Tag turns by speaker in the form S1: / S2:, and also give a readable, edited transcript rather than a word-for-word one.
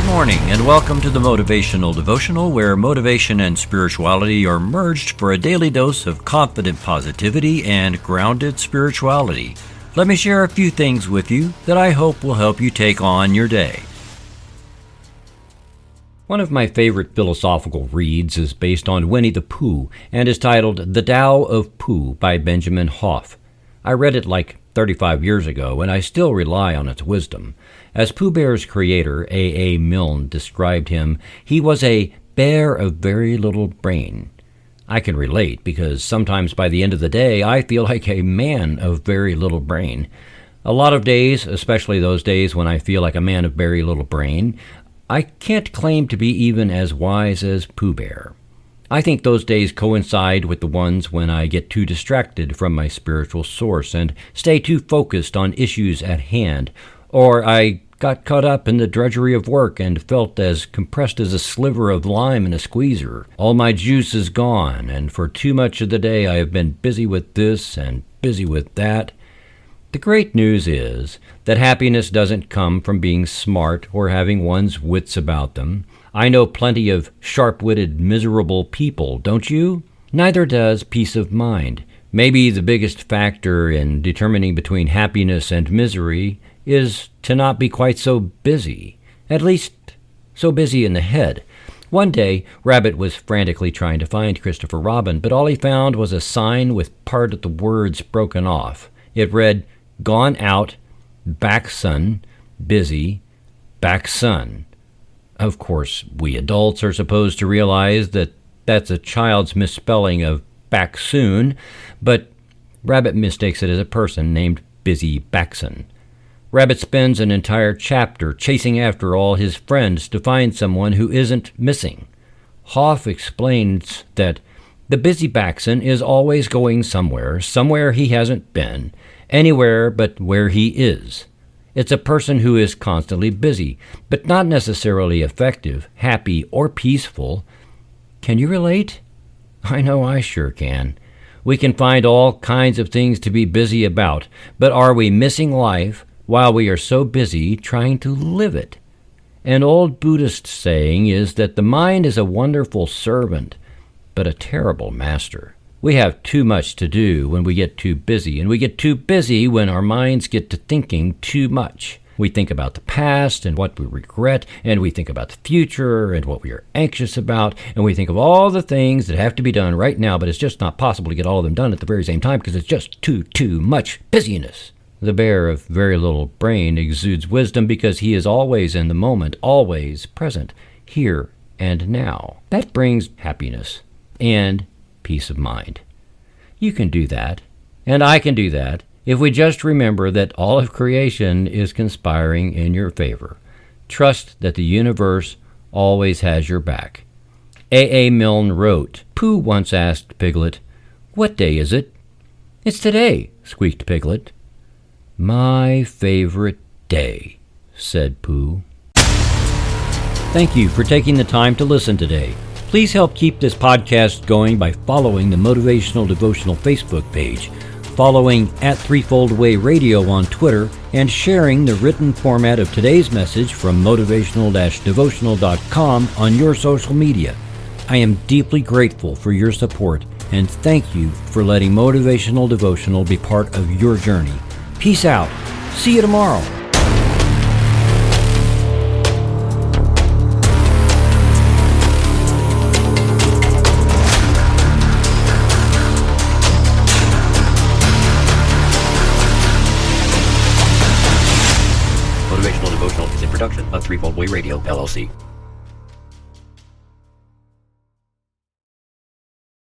S1: morning, and welcome to the Motivational Devotional, where motivation and spirituality are merged for a daily dose of confident positivity and grounded spirituality. Let me share a few things with you that I hope will help you take on your day. One of my favorite philosophical reads is based on Winnie the Pooh and is titled The Tao of Pooh by Benjamin Hoff. I read it like 35 years ago, and I still rely on its wisdom. As Pooh Bear's creator, A. Milne, described him, he was a bear of very little brain. I can relate because sometimes by the end of the day, I feel like a man of very little brain. A lot of days, especially those days when I feel like a man of very little brain, I can't claim to be even as wise as Pooh Bear. I think those days coincide with the ones when I get too distracted from my spiritual source and stay too focused on issues at hand, or I got caught up in the drudgery of work and felt as compressed as a sliver of lime in a squeezer. All my juice is gone, and for too much of the day I have been busy with this and busy with that. The great news is that happiness doesn't come from being smart or having one's wits about them. I know plenty of sharp-witted, miserable people, don't you? Neither does peace of mind. Maybe the biggest factor in determining between happiness and misery is to not be quite so busy, at least so busy in the head. One day, Rabbit was frantically trying to find Christopher Robin, but all he found was a sign with part of the words broken off. It read, "Gone out, back son, busy, back son." Of course, we adults are supposed to realize that that's a child's misspelling of back soon, but Rabbit mistakes it as a person named Bisy Backsons. Rabbit spends an entire chapter chasing after all his friends to find someone who isn't missing. Hoff explains that the Bisy Backson is always going somewhere he hasn't been, anywhere but where he is. It's a person who is constantly busy, but not necessarily effective, happy, or peaceful. Can you relate? I know I sure can. We can find all kinds of things to be busy about, but are we missing life while we are so busy trying to live it? An old Buddhist saying is that the mind is a wonderful servant, but a terrible master. We have too much to do when we get too busy, and we get too busy when our minds get to thinking too much. We think about the past and what we regret, and we think about the future and what we are anxious about, and we think of all the things that have to be done right now, but it's just not possible to get all of them done at the very same time because it's just too much busyness. The bear of very little brain exudes wisdom because he is always in the moment, always present, here and now. That brings happiness and peace of mind. You can do that, and I can do that, if we just remember that all of creation is conspiring in your favor. Trust that the universe always has your back. A. Milne wrote, "Pooh once asked Piglet, 'What day is it?' 'It's today,' squeaked Piglet. 'My favorite day,' said Pooh." Thank you for taking the time to listen today. Please help keep this podcast going by following the Motivational Devotional Facebook page, following @ThreefoldWay Radio on Twitter, and sharing the written format of today's message from motivational-devotional.com on your social media. I am deeply grateful for your support, and thank you for letting Motivational Devotional be part of your journey. Peace out. See you tomorrow. Motivational Devotional is a production of Threefold Way Radio, LLC.